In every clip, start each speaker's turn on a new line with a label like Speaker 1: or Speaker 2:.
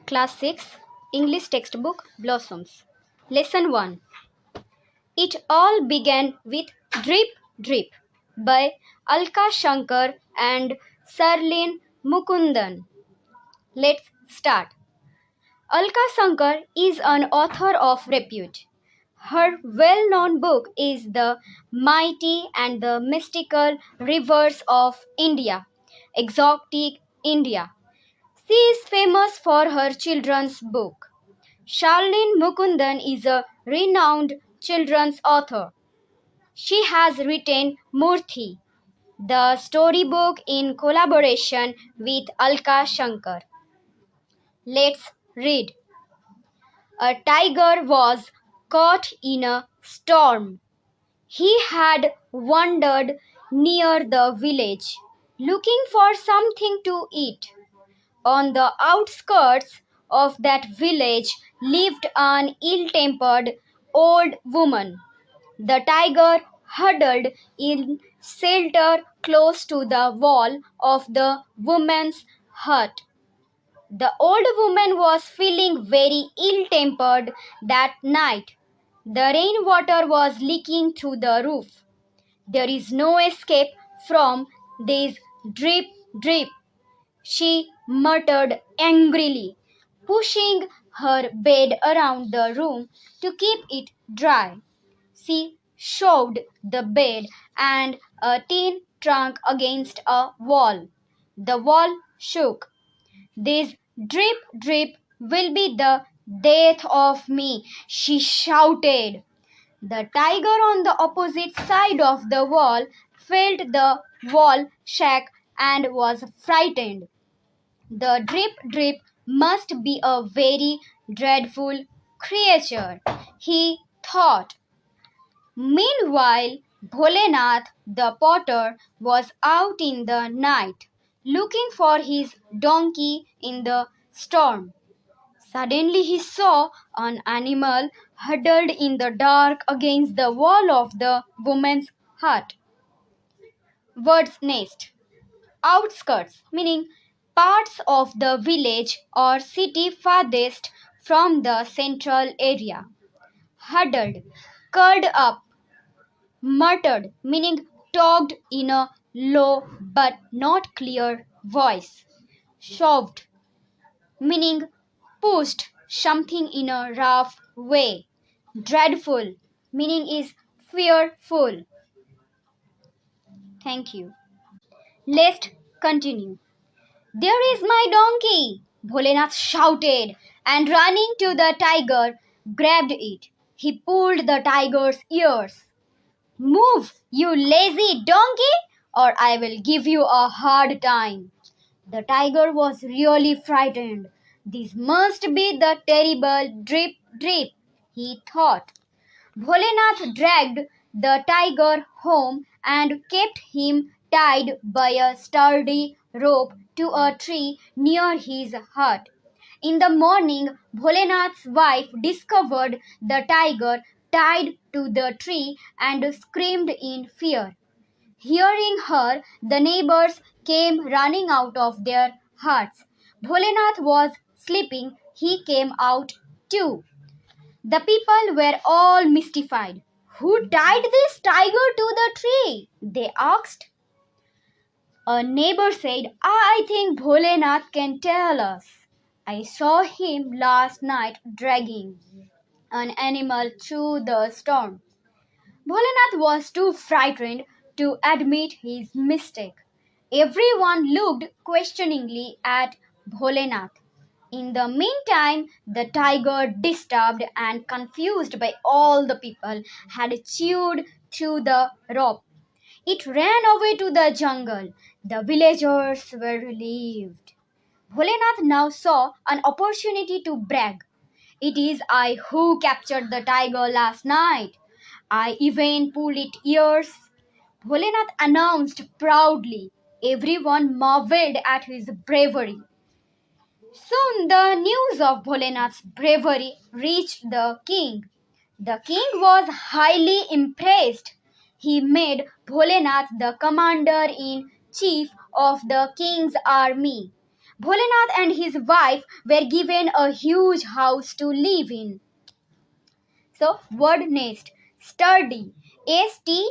Speaker 1: Class 6 English Textbook Blossoms. Lesson 1. It all began with Drip Drip by Alka Shankar and Sarlin Mukundan. Let's start. Alka Shankar is an author of repute. Her well-known book is The Mighty and the Mystical Rivers of India, Exotic India. She is famous for her children's book. Sharlene Mukundan is a renowned children's author. She has written Murthy, the storybook in collaboration with Alka Shankar. Let's read. A tiger was caught in a storm. He had wandered near the village, looking for something to eat. On the outskirts of that village lived an ill-tempered old woman. The tiger huddled in shelter close to the wall of the woman's hut. The old woman was feeling very ill-tempered that night. The rainwater was leaking through the roof. There is no escape from this drip, drip, she muttered angrily, pushing her bed around the room to keep it dry. She shoved the bed and a tin trunk against a wall. The wall shook. This drip drip will be the death of me, she shouted. The tiger on the opposite side of the wall felt the wall shake and was frightened. The drip drip must be a very dreadful creature, he thought. Meanwhile, Bholenath the potter was out in the night, looking for his donkey in the storm. Suddenly he saw an animal huddled in the dark against the wall of the woman's hut. Word's nest. Outskirts, meaning parts of the village or city farthest from the central area. Huddled, curled up. Muttered, meaning talked in a low but not clear voice. Shoved, meaning pushed something in a rough way. Dreadful, meaning is fearful. Thank you. Let's continue. There is my donkey, Bholenath shouted, and running to the tiger, grabbed it. He pulled the tiger's ears. Move, you lazy donkey, or I will give you a hard time. The tiger was really frightened. This must be the terrible drip drip, he thought. Bholenath dragged the tiger home and kept him tied by a sturdy rope to a tree near his hut. In the morning, Bholenath's wife discovered the tiger tied to the tree and screamed in fear. Hearing her, the neighbors came running out of their huts. Bholenath was sleeping. He came out too. The people were all mystified. Who tied this tiger to the tree? They asked. A neighbor said, I think Bholenath can tell us. I saw him last night dragging an animal through the storm. Bholenath was too frightened to admit his mistake. Everyone looked questioningly at Bholenath. In the meantime, the tiger, disturbed and confused by all the people, had chewed through the rope. It ran away to the jungle. The villagers were relieved. Bholenath now saw an opportunity to brag. It is I who captured the tiger last night. I even pulled its ears. Bholenath announced proudly. Everyone marveled at his bravery. Soon the news of Bholenath's bravery reached the king. The king was highly impressed. He made Bholenath the commander-in-chief of the king's army. Bholenath and his wife were given a huge house to live in. So, word nest, sturdy, Sturdy,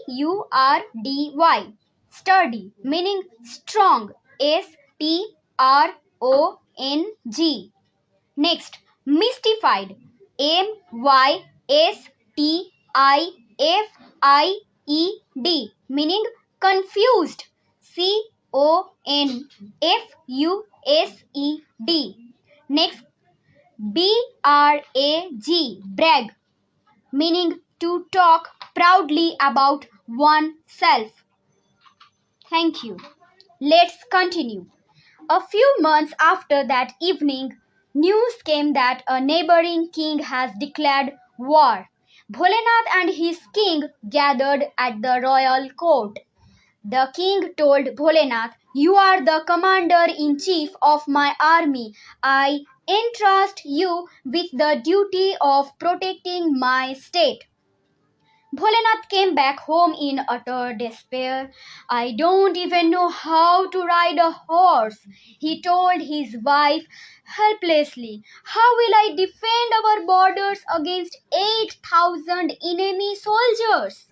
Speaker 1: sturdy, meaning strong, Strong. Next, mystified, Mystified, meaning confused, Confused. Next, brag, meaning to talk proudly about oneself. Thank you. Let's continue. A few months after that evening, news came that a neighboring king has declared war. Bholenath and his king gathered at the royal court. The king told Bholenath, "You are the commander-in-chief of my army. I entrust you with the duty of protecting my state." Bholenath came back home in utter despair. "I don't even know how to ride a horse," he told his wife helplessly. "How will I defend our borders against 8,000 enemy soldiers?"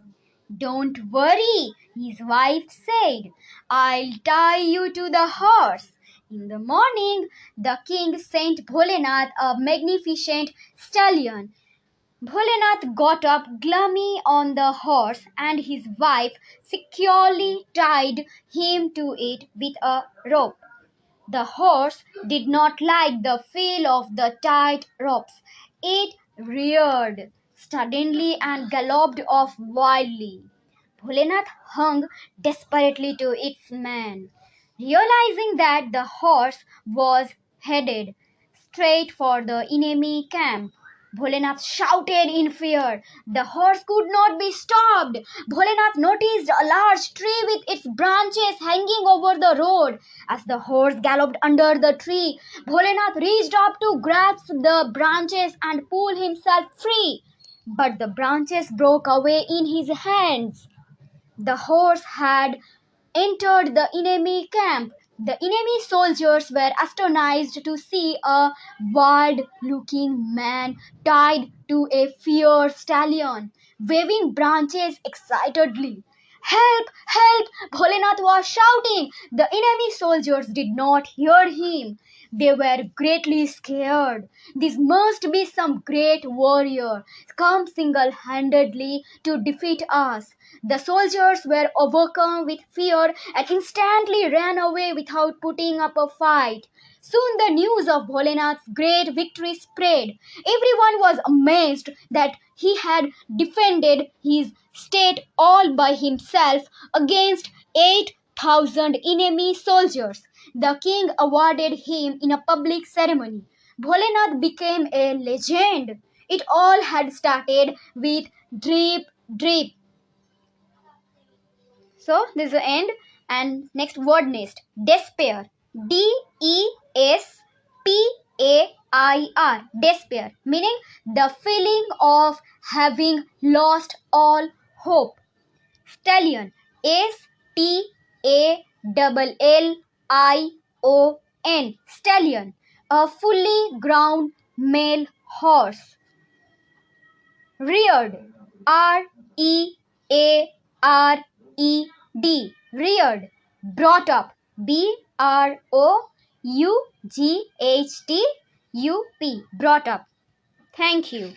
Speaker 1: "Don't worry," his wife said. "I'll tie you to the horse." In the morning, the king sent Bholenath a magnificent stallion. Bholenath got up glumly on the horse, and his wife securely tied him to it with a rope. The horse did not like the feel of the tight ropes. It reared suddenly and galloped off wildly. Bholenath hung desperately to its mane. Realizing that the horse was headed straight for the enemy camp, Bholenath shouted in fear. The horse could not be stopped. Bholenath noticed a large tree with its branches hanging over the road. As the horse galloped under the tree, Bholenath reached up to grasp the branches and pull himself free. But the branches broke away in his hands. The horse had entered the enemy camp. The enemy soldiers were astonished to see a wild-looking man tied to a fierce stallion, waving branches excitedly. "Help! Help!" Bholenath was shouting. The enemy soldiers did not hear him. They were greatly scared. "This must be some great warrior come single-handedly to defeat us." The soldiers were overcome with fear and instantly ran away without putting up a fight. Soon the news of Bholenath's great victory spread. Everyone was amazed that he had defended his state all by himself against 8,000 enemy soldiers. The king awarded him in a public ceremony. Bholenath became a legend. It all had started with drip, drip. So this is the end. And next word nest, despair, Despair, despair, meaning the feeling of having lost all hope. Stallion, Stalllion, stallion, a fully grown male horse. Reared, Reared, brought up, Broughtup, brought up. Thank you.